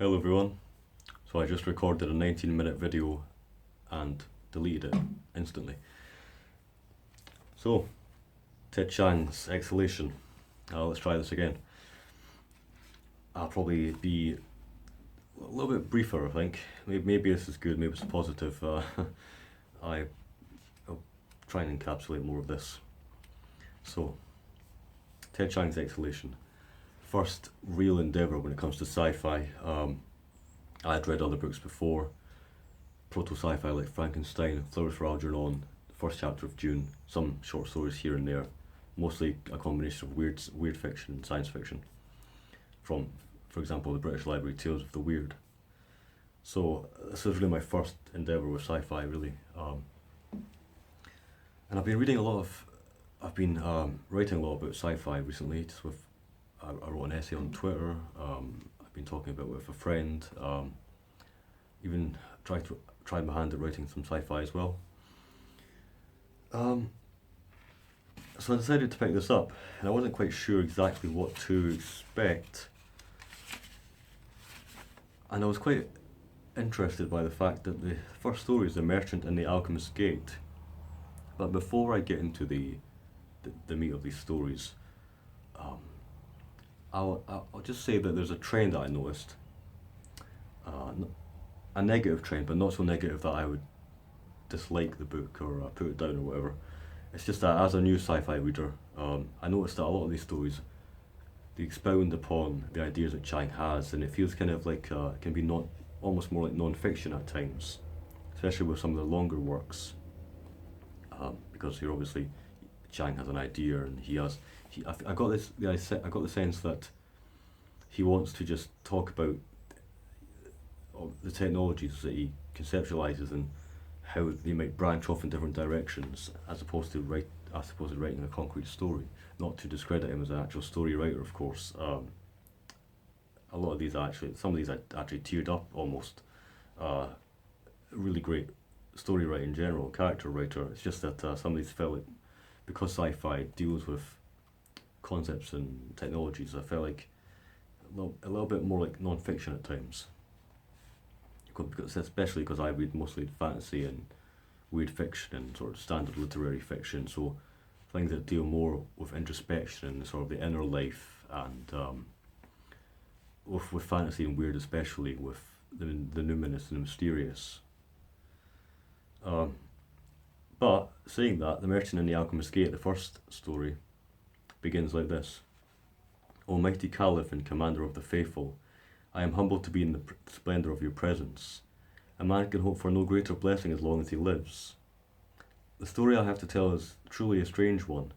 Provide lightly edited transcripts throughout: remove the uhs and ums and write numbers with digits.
Hello everyone. So I just recorded a 19-minute video and deleted it instantly. So, Ted Chiang's Exhalation. Let's try this again. I'll probably be a little bit briefer, I think. Maybe this is good, maybe it's positive. I'll try and encapsulate more of this. So, Ted Chiang's Exhalation. First real endeavour when it comes to sci-fi. I had read other books before, proto-sci-fi like Frankenstein, Flowers for Algernon, the first chapter of Dune, some short stories here and there, mostly a combination of weird fiction and science fiction, from, for example, the British Library Tales of the Weird. So this is really my first endeavour with sci-fi, really. And I've been writing a lot about sci-fi recently. I wrote an essay on Twitter. I've been talking about it with a friend. Even tried my hand at writing some sci-fi as well. So I decided to pick this up, and I wasn't quite sure exactly what to expect. And I was quite interested by the fact that the first story is The Merchant and the Alchemist's Gate. But before I get into the meat of these stories, I'll just say that there's a trend that I noticed. A negative trend, but not so negative that I would dislike the book or put it down or whatever. It's just that as a new sci-fi reader, I noticed that a lot of these stories, they expound upon the ideas that Chiang has, and it feels kind of like it can be almost more like non-fiction at times, especially with some of the longer works, because here obviously Chiang has an idea, and I got the sense that he wants to just talk about the technologies that he conceptualizes and how they might branch off in different directions, as opposed to writing a concrete story. Not to discredit him as an actual story writer, of course. Some of these I actually teared up almost. Really great story writing in general, character writer. It's just that some of these felt like, because sci-fi deals with concepts and technologies, I felt like a little bit more like non-fiction at times. Especially because I read mostly fantasy and weird fiction and sort of standard literary fiction, so things that deal more with introspection and sort of the inner life, and with fantasy and weird, especially with the numinous and the mysterious. But saying that, The Merchant and the Alchemist's Gate, the first story, begins like this. O mighty Caliph and Commander of the Faithful, I am humbled to be in the splendour of your presence. A man can hope for no greater blessing as long as he lives. The story I have to tell is truly a strange one,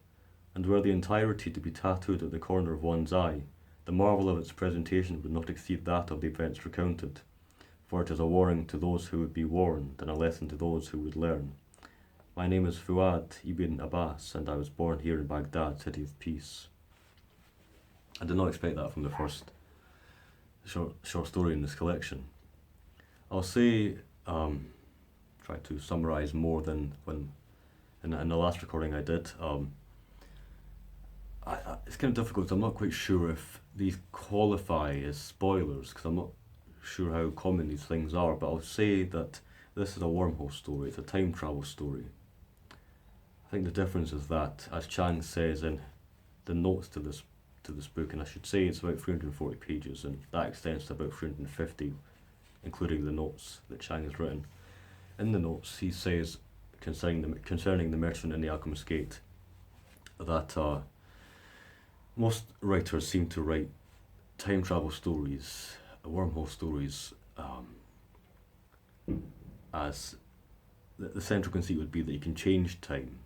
and were the entirety to be tattooed at the corner of one's eye, the marvel of its presentation would not exceed that of the events recounted, for it is a warning to those who would be warned, and a lesson to those who would learn. My name is Fuad ibn Abbas, and I was born here in Baghdad, city of peace. I did not expect that from the first short story in this collection. I'll say, try to summarise more than when in the last recording I did. It's kind of difficult. I'm not quite sure if these qualify as spoilers, because I'm not sure how common these things are, but I'll say that this is a wormhole story. It's a time travel story. I think the difference is that, as Chiang says in the notes to this book, and I should say it's about 340 pages, and that extends to about 350, including the notes that Chiang has written. In the notes, he says concerning the Merchant and the Alchemist's Gate that most writers seem to write time travel stories, wormhole stories, as the central conceit would be that you can change time.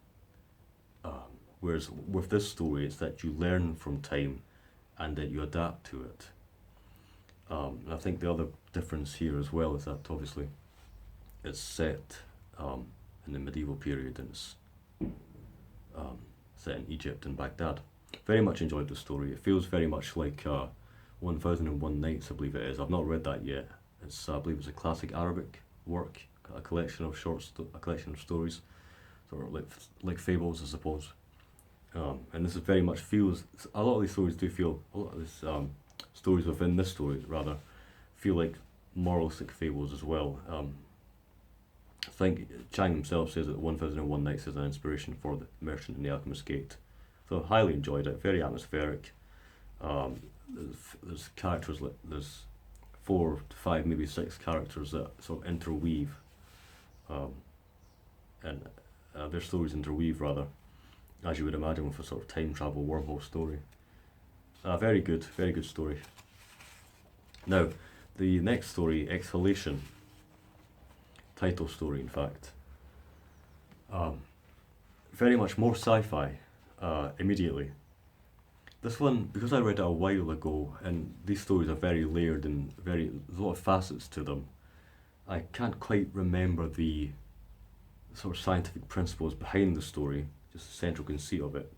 Whereas with this story, it's that you learn from time and that you adapt to it. And I think the other difference here as well is that obviously it's set in the medieval period, and it's set in Egypt and Baghdad. Very much enjoyed the story. It feels very much like 1001 Nights, I believe it is. I've not read that yet. I believe it's a classic Arabic work, a collection of stories, sort of like fables, I suppose. And this is very much a lot of these stories do feel, a lot of these stories within this story rather feel like moralistic fables as well. I think Chiang himself says that 1001 Nights is an inspiration for The Merchant and the Alchemist's Gate. So highly enjoyed it, very atmospheric. There's characters, there's 4 to 5, maybe 6 characters that sort of interweave, and their stories interweave rather, as you would imagine with a sort of time travel wormhole story. Very good story. Now, the next story, Exhalation, title story in fact, very much more sci-fi immediately. This one, because I read it a while ago, and these stories are very layered and there's a lot of facets to them, I can't quite remember the sort of scientific principles behind the story, just the central conceit of it.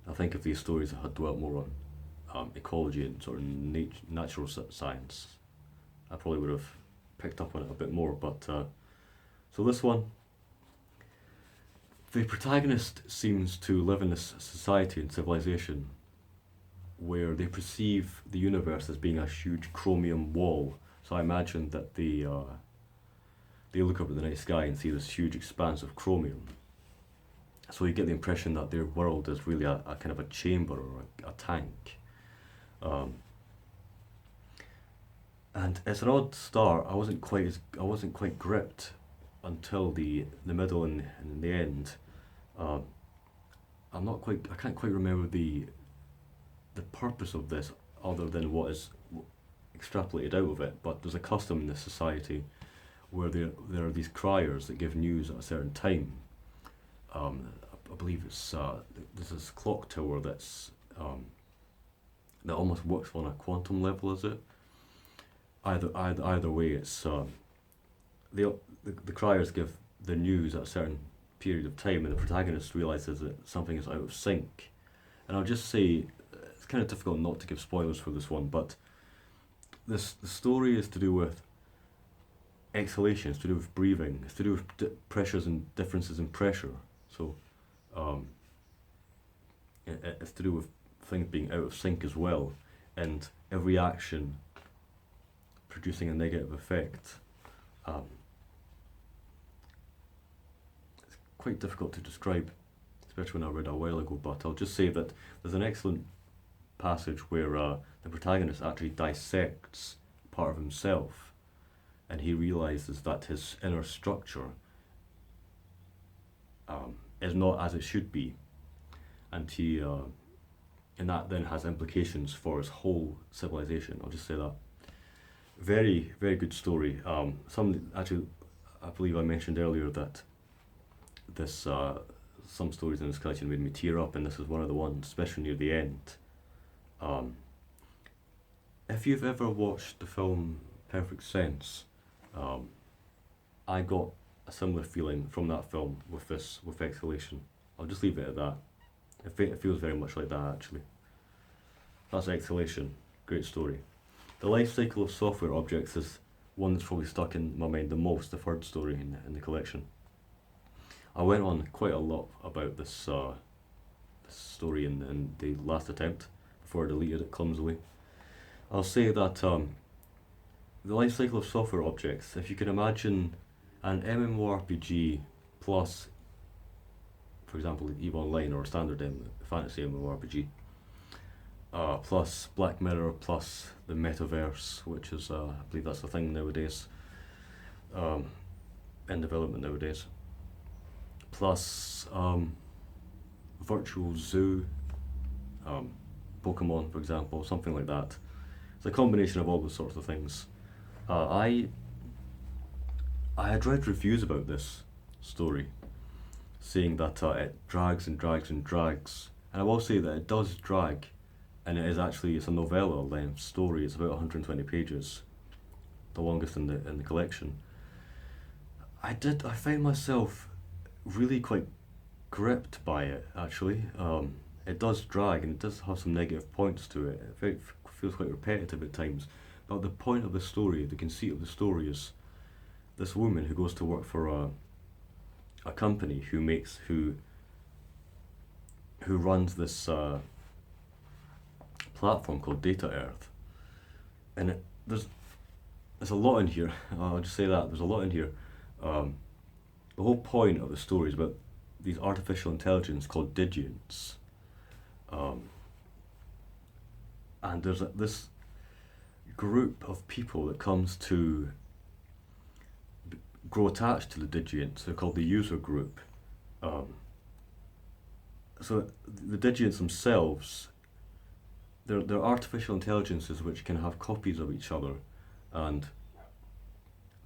I think if these stories had dwelt more on ecology and sort of natural science, I probably would have picked up on it a bit more. But so this one, the protagonist seems to live in this society and civilization where they perceive the universe as being a huge chromium wall. So I imagine that they look up at the night sky and see this huge expanse of chromium. So you get the impression that their world is really a kind of a chamber or a tank. And it's an odd start. I wasn't quite gripped until the middle and the end. I can't quite remember the purpose of this other than what is extrapolated out of it. But there's a custom in this society where there are these criers that give news at a certain time. I believe it's there's this clock tower that's that almost works on a quantum level, is it? Either way, it's the criers give the news at a certain period of time, and the protagonist realizes that something is out of sync. And I'll just say it's kind of difficult not to give spoilers for this one, but the story is to do with exhalation, it's to do with breathing, it's to do with pressures and differences in pressure. So it's to do with things being out of sync as well, and every action producing a negative effect. It's quite difficult to describe, especially when I read it a while ago, but I'll just say that there's an excellent passage where the protagonist actually dissects part of himself, and he realizes that his inner structure is not as it should be, and and that then has implications for his whole civilization. I'll just say that. Very good story. Actually, I believe I mentioned earlier that this some stories in this collection made me tear up, and this is one of the ones, especially near the end. If you've ever watched the film Perfect Sense, I got a similar feeling from that film with Exhalation. I'll just leave it at that. It feels very much like that, actually. That's Exhalation. Great story. The life cycle of software objects is one that's probably stuck in my mind the most, the third story in the collection. I went on quite a lot about this story in the last attempt before I deleted it clumsily. I'll say that the life cycle of software objects, if you can imagine an MMORPG plus, for example, EVE Online or a standard fantasy MMORPG, plus Black Mirror, plus the metaverse, which is, I believe that's the thing nowadays, in development nowadays, plus virtual zoo, Pokemon, for example, something like that. It's a combination of all those sorts of things. I had read reviews about this story, saying that it drags and drags and drags, and I will say that it does drag, and it's a novella length story. It's about 120 pages, the longest in the collection. I found myself really quite gripped by it, actually. It does drag, and it does have some negative points to it. It feels quite repetitive at times, but the point of the story, the conceit of the story, is this woman who goes to work for a company who runs this platform called Data Earth, and there's there's a lot in here. I'll just say that there's a lot in here. Um, the whole point of the story is about these artificial intelligence called digients, um, and there's this group of people that comes to grow attached to the digients. They're called the user group. Um, so the digients themselves, they're artificial intelligences which can have copies of each other, and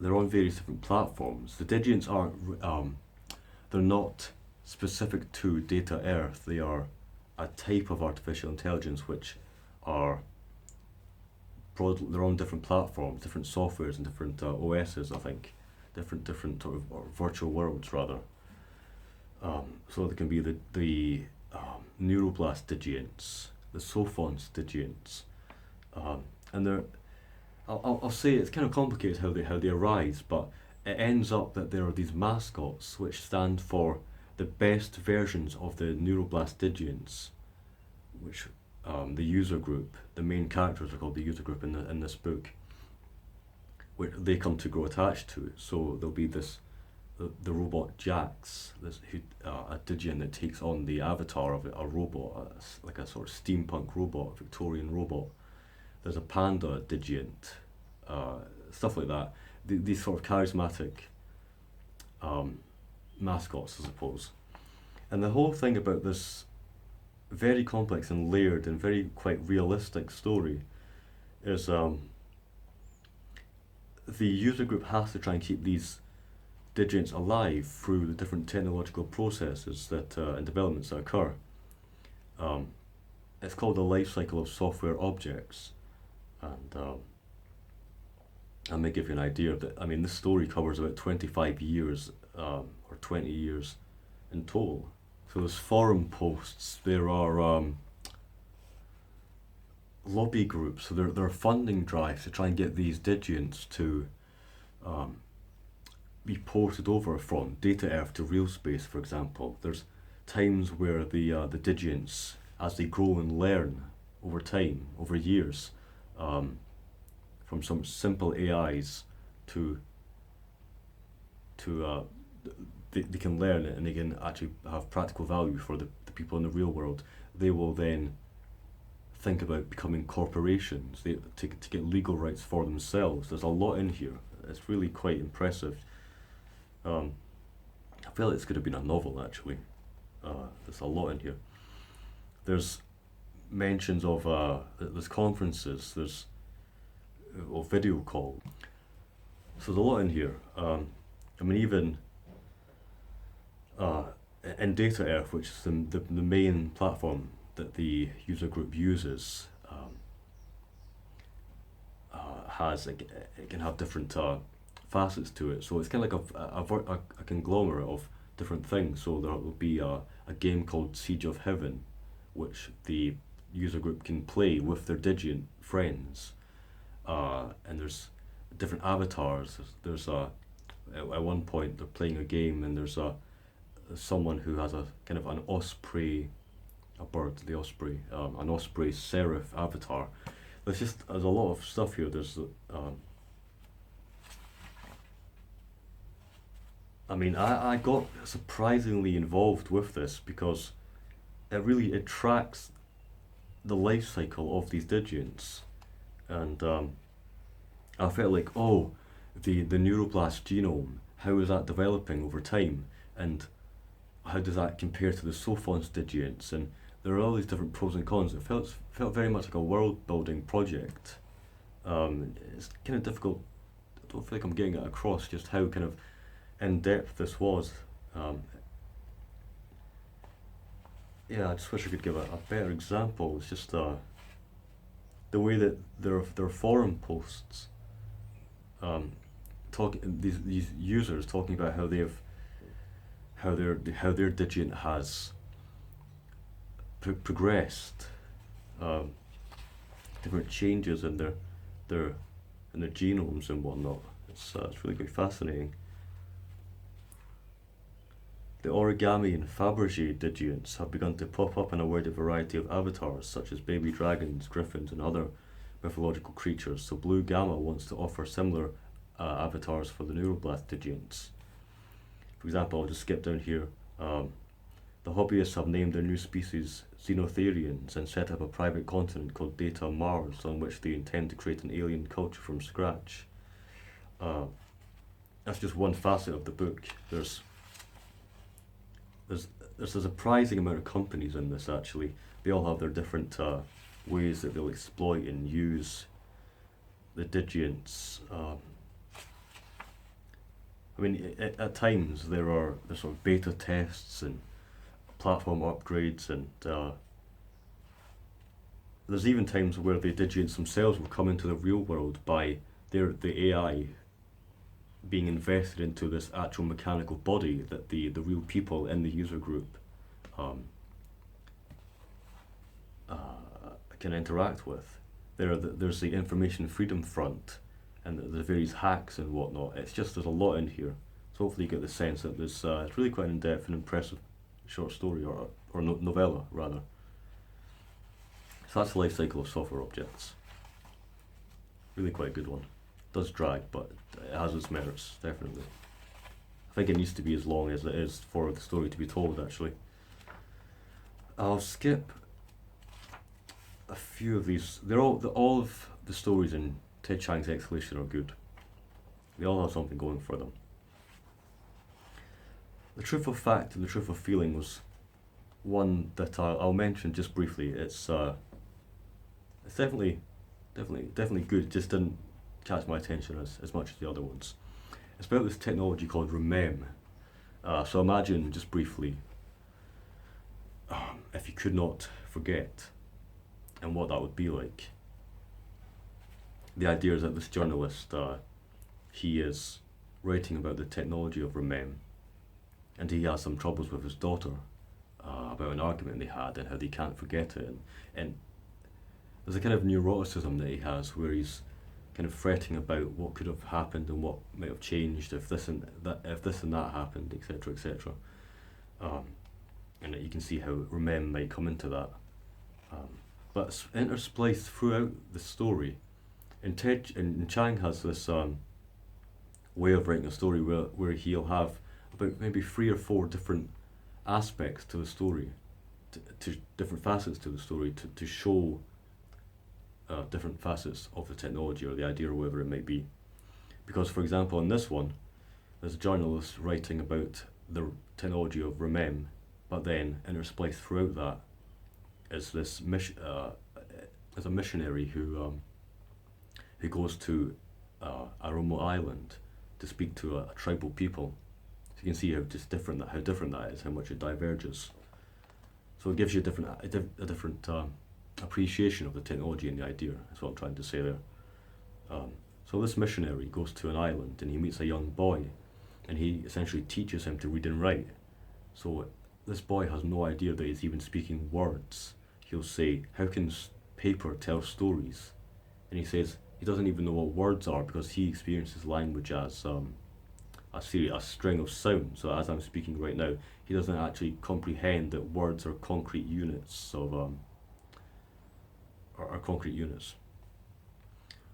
they're on various different platforms. The digients aren't, they're not specific to Data Earth. They are a type of artificial intelligence which are they're on different platforms, different softwares, and different OSs. I think different sort of or virtual worlds rather. So there can be the neuroblast digients, the sophons digients, and they're. I'll say it's kind of complicated how they arise, but it ends up that there are these mascots which stand for the best versions of the neuroblast digients, which the user group, the main characters are called the user group in this book, where they come to grow attached to. So there'll be the robot Jax, a Digian that takes on the avatar of a robot, like a sort of steampunk robot, Victorian robot. There's a panda Digiant, stuff like that. These sort of charismatic mascots, I suppose. And the whole thing about this very complex and layered and very quite realistic story is the user group has to try and keep these digients alive through the different technological processes that and developments that occur. It's called the life cycle of software objects, and I may give you an idea of that. I mean, this story covers about 25 years or 20 years in total. So there's forum posts, there are lobby groups, so there are funding drives to try and get these digients to be ported over from Data Earth to real space, for example. There's times where the digients, as they grow and learn over time, over years, from some simple AIs to they can learn it and they can actually have practical value for the people in the real world. They will then think about becoming corporations to get legal rights for themselves. There's a lot in here. It's really quite impressive. I feel like this could have been a novel actually. There's a lot in here. There's mentions of there's conferences, there's video call. So there's a lot in here. I mean, even in Data Earth, which is the main platform that the user group uses, it can have different facets to it. So it's kind of like a conglomerate of different things. So there will be a game called Siege of Heaven, which the user group can play with their Digiant friends, and there's different avatars. There's at one point they're playing a game and there's someone who has a kind of an osprey, a bird, the osprey, an osprey seraph avatar. There's a lot of stuff here. There's I mean, I got surprisingly involved with this because it tracks the life cycle of these digients, and I felt like, oh, the neuroblast genome, how is that developing over time, and how does that compare to the sophons digients, and there are all these different pros and cons. It felt very much like a world building project. It's kind of difficult. I don't feel like I'm getting it across just how kind of in depth this was. Yeah, I just wish I could give a better example. It's just the way that their forum posts, these users talking about how their digit has progressed, different changes in their genomes and whatnot. It's really quite fascinating. The origami and Fabergé digients have begun to pop up in a wide variety of avatars, such as baby dragons, griffins, and other mythological creatures. So Blue Gamma wants to offer similar avatars for the neuroblast Digiants. For example, I'll just skip down here. The hobbyists have named their new species Xenotherians and set up a private continent called Data Mars, on which they intend to create an alien culture from scratch. That's just one facet of the book. There's a surprising amount of companies in this, actually. They all have their different ways that they'll exploit and use the Digiants. I mean, at times there's sort of beta tests and platform upgrades, and there's even times where the Digiants themselves will come into the real world by the AI being invested into this actual mechanical body that the real people in the user group can interact with. There's the Information Freedom Front and the various hacks and whatnot. There's a lot in here. So hopefully you get the sense that it's really quite an in-depth and impressive short story, or novella rather. So that's the life cycle of software objects. Really quite a good one. It does drag, but it has its merits, definitely. I think it needs to be as long as it is for the story to be told, actually. I'll skip a few of these. All of the stories in Ted Chiang's Exhalation are good. They all have something going for them. The Truth of Fact and the Truth of Feeling was one that I'll mention just briefly. It's definitely good. It just didn't catch my attention as much as the other ones. It's about this technology called Remem. So imagine just briefly if you could not forget, and what that would be like. The idea is that this journalist, he is writing about the technology of Remem, and he has some troubles with his daughter about an argument they had and how they can't forget it. And there's a kind of neuroticism that he has where he's kind of fretting about what could have happened and what might have changed if this and that happened, etc., etc. And you can see how Remem might come into that. But it's interspliced throughout the story. And Chiang has this way of writing a story where he'll have about maybe 3 or 4 different aspects to the story, to different facets to the story, to show different facets of the technology or the idea or whatever it might be. Because, for example, in this one, there's a journalist writing about the technology of Remem, but then interspliced throughout that is this as a missionary who goes to a remote island to speak to a tribal people. So you can see how different that is, how much it diverges. So it gives you a different appreciation of the technology and the idea. That's what I'm trying to say there. So this missionary goes to an island and he meets a young boy, and he essentially teaches him to read and write. So this boy has no idea that he's even speaking words. He'll say, "How can paper tell stories?" And he says he doesn't even know what words are because he experiences language as a string of sounds. So as I'm speaking right now, he doesn't actually comprehend that words are concrete units of are concrete units.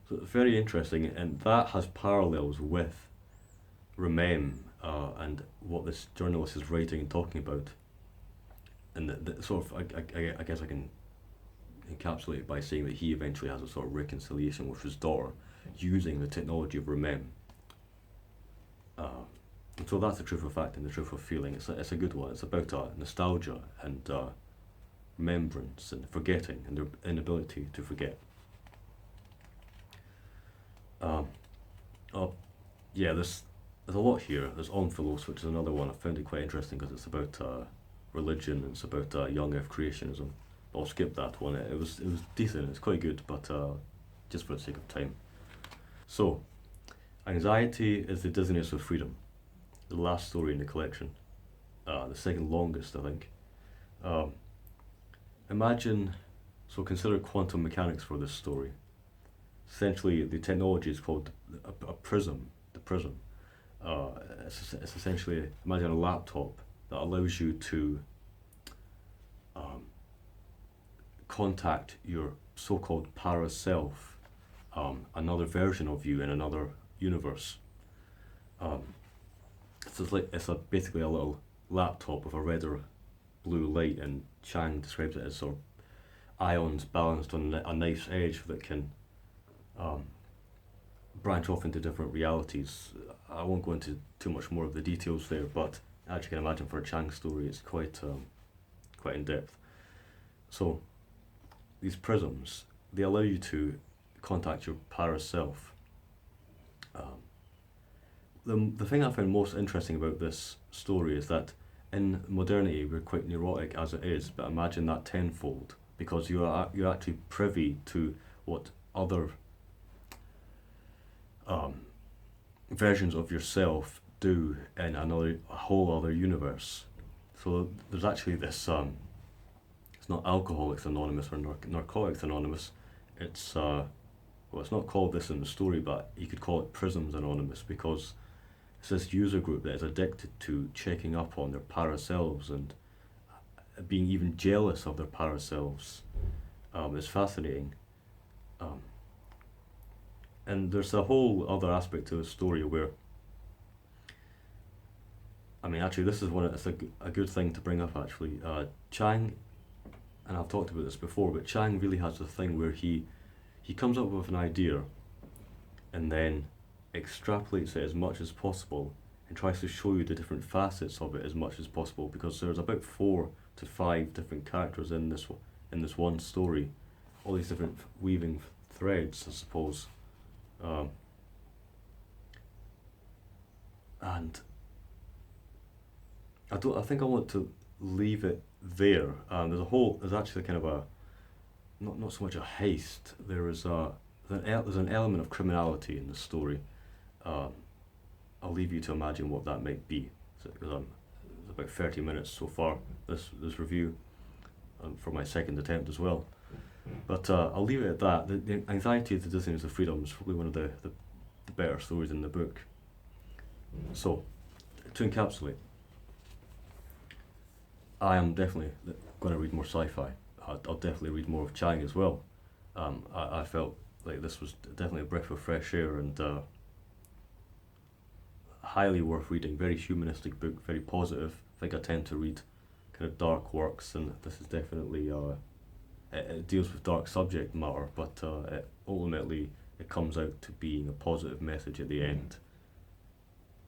So it's very interesting, and that has parallels with Remem and what this journalist is writing and talking about. And the sort of, I guess I can encapsulate it by saying that he eventually has a sort of reconciliation with his daughter using the technology of Remem. And so that's the Truth of Fact and the Truth of Feeling. It's a good one. It's about nostalgia and remembrance and forgetting and their inability to forget. There's a lot here. There's Omphalos, which is another one. I found it quite interesting because it's about religion and it's about young earth creationism. But I'll skip that one. It was decent. It's quite good, but just for the sake of time. So, Anxiety is the Dizziness of Freedom. The last story in the collection. The second longest, I think. Consider quantum mechanics for this story. Essentially, the technology is called a prism. The prism. It's essentially, imagine a laptop that allows you to contact your so-called para-self another version of you in another universe. Um, so basically a little laptop with a red or blue light, and Chiang describes it as sort of ions balanced on a knife's edge that can um, branch off into different realities. I won't go into too much more of the details there, but as you can imagine, for a Chiang story, it's quite in depth. So these prisms, they allow you to contact your para self. The thing I find most interesting about this story is that in modernity we're quite neurotic as it is, but imagine that tenfold, because you're actually privy to what other versions of yourself do in a whole other universe. So there's actually this. It's not Alcoholics Anonymous or Narcotics Anonymous. It's it's not called this in the story, but you could call it Prisms Anonymous, because it's this user group that is addicted to checking up on their para selves and being even jealous of their para selves. It's fascinating. And there's a whole other aspect to the story where, I mean, actually, this is it's a good thing to bring up, actually. Chiang, and I've talked about this before, but Chiang really has the thing where he comes up with an idea and then extrapolates it as much as possible and tries to show you the different facets of it as much as possible, because there's about 4 to 5 different characters in this one story, all these different weaving threads, I suppose. And I think I want to leave it there. There's actually kind of a, not so much a heist. There's an element of criminality in the story. I'll leave you to imagine what that might be. It's about 30 minutes so far, this review, for my second attempt as well. But I'll leave it at that. The Anxiety of the Dizziness of Freedom is probably one of the better stories in the book. So, to encapsulate, I am definitely going to read more sci-fi. I'll definitely read more of Chiang as well. I felt like this was definitely a breath of fresh air, and highly worth reading. Very humanistic book, very positive. I think I tend to read kind of dark works, and this is definitely it deals with dark subject matter, but ultimately it comes out to being a positive message at the end.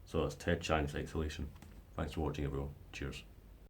So that's Ted Chiang's Exhalation. Thanks for watching, everyone. Cheers.